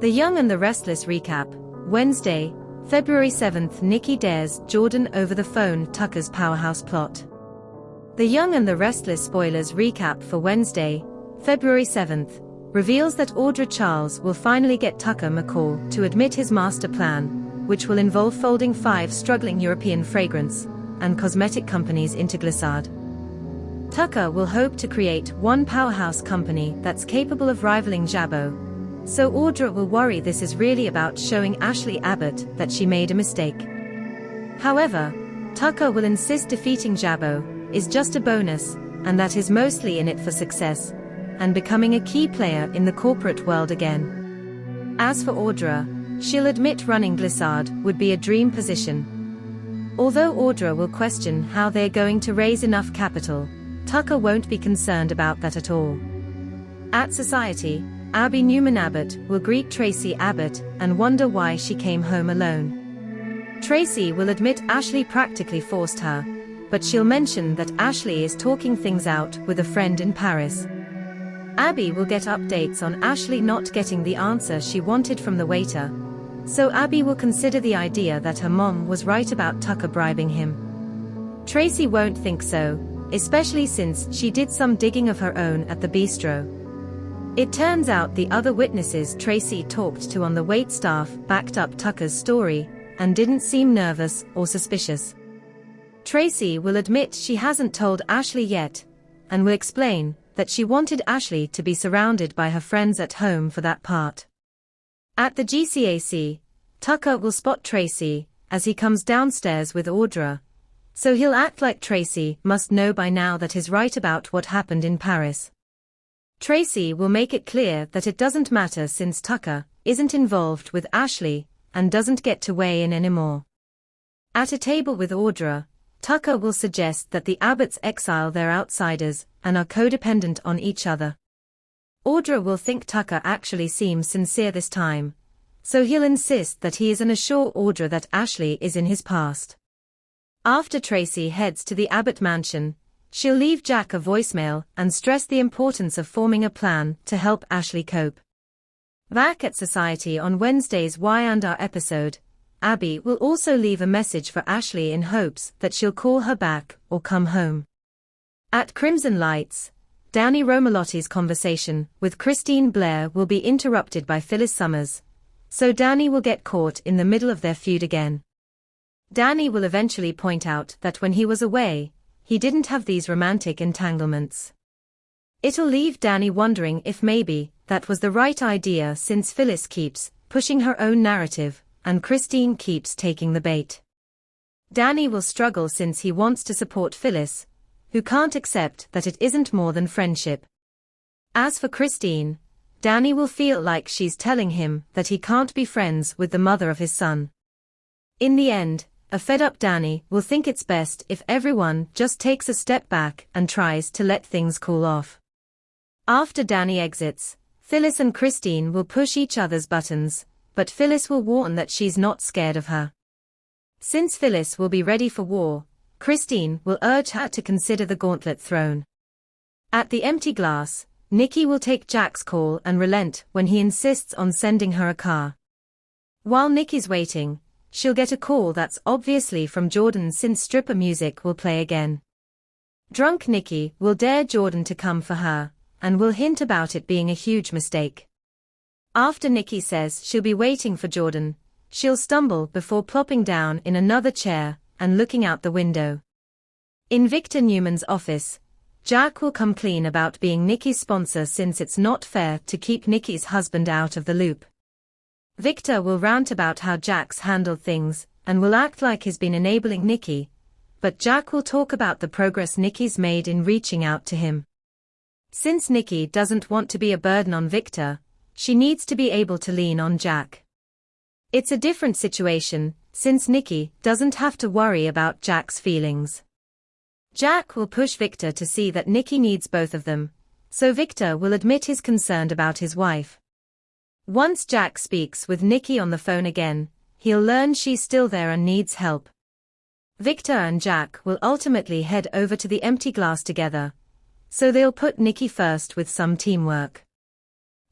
The Young and the Restless recap. Wednesday, February 7th. Nikki dares Jordan over the phone. Tucker's powerhouse plot. The Young and the Restless spoilers recap for Wednesday, February 7th, reveals that Audra Charles will finally get Tucker McCall to admit his master plan, which will involve folding 5 struggling European fragrance and cosmetic companies into Glissade. Tucker will hope to create one powerhouse company that's capable of rivaling Jabot. So Audra will worry this is really about showing Ashley Abbott that she made a mistake. However, Tucker will insist defeating Jabot is just a bonus, and that is mostly in it for success, and becoming a key player in the corporate world again. As for Audra, she'll admit running Glissade would be a dream position. Although Audra will question how they're going to raise enough capital, Tucker won't be concerned about that at all. At Society, Abby Newman Abbott will greet Tracy Abbott and wonder why she came home alone. Tracy will admit Ashley practically forced her, but she'll mention that Ashley is talking things out with a friend in Paris. Abby will get updates on Ashley not getting the answer she wanted from the waiter, so Abby will consider the idea that her mom was right about Tucker bribing him. Tracy won't think so, especially since she did some digging of her own at the bistro. It turns out the other witnesses Tracy talked to on the waitstaff backed up Tucker's story and didn't seem nervous or suspicious. Tracy will admit she hasn't told Ashley yet, and will explain that she wanted Ashley to be surrounded by her friends at home for that part. At the GCAC, Tucker will spot Tracy as he comes downstairs with Audra, so he'll act like Tracy must know by now that he's right about what happened in Paris. Tracy will make it clear that it doesn't matter since Tucker isn't involved with Ashley and doesn't get to weigh in anymore. At a table with Audra, Tucker will suggest that the Abbotts exile their outsiders and are codependent on each other. Audra will think Tucker actually seems sincere this time, so he'll insist that he is and assure Audra that Ashley is in his past. After Tracy heads to the Abbott mansion, she'll leave Jack a voicemail and stress the importance of forming a plan to help Ashley cope. Back at Society on Wednesday's Y&R episode, Abby will also leave a message for Ashley in hopes that she'll call her back or come home. At Crimson Lights, Danny Romolotti's conversation with Christine Blair will be interrupted by Phyllis Summers, so Danny will get caught in the middle of their feud again. Danny will eventually point out that when he was away, he didn't have these romantic entanglements. It'll leave Danny wondering if maybe that was the right idea since Phyllis keeps pushing her own narrative and Christine keeps taking the bait. Danny will struggle since he wants to support Phyllis, who can't accept that it isn't more than friendship. As for Christine, Danny will feel like she's telling him that he can't be friends with the mother of his son. In the end, a fed-up Danny will think it's best if everyone just takes a step back and tries to let things cool off. After Danny exits, Phyllis and Christine will push each other's buttons, but Phyllis will warn that she's not scared of her. Since Phyllis will be ready for war, Christine will urge her to consider the gauntlet thrown. At the Empty Glass, Nikki will take Jack's call and relent when he insists on sending her a car. While Nikki's waiting, she'll get a call that's obviously from Jordan since stripper music will play again. Drunk Nikki will dare Jordan to come for her, and will hint about it being a huge mistake. After Nikki says she'll be waiting for Jordan, she'll stumble before plopping down in another chair and looking out the window. In Victor Newman's office, Jack will come clean about being Nikki's sponsor since it's not fair to keep Nikki's husband out of the loop. Victor will rant about how Jack's handled things, and will act like he's been enabling Nikki, but Jack will talk about the progress Nikki's made in reaching out to him. Since Nikki doesn't want to be a burden on Victor, she needs to be able to lean on Jack. It's a different situation, since Nikki doesn't have to worry about Jack's feelings. Jack will push Victor to see that Nikki needs both of them, so Victor will admit he's concerned about his wife. Once Jack speaks with Nikki on the phone again, he'll learn she's still there and needs help. Victor and Jack will ultimately head over to the Empty Glass together, so they'll put Nikki first with some teamwork.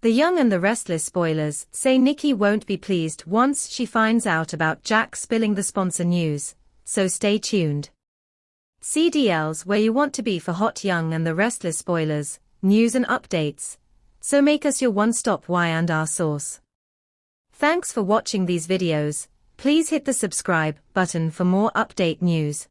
The Young and the Restless spoilers say Nikki won't be pleased once she finds out about Jack spilling the sponsor news, so stay tuned. CDL's where you want to be for hot Young and the Restless spoilers, news and updates. So make us your one-stop Y&R source. Thanks for watching these videos. Please hit the subscribe button for more update news.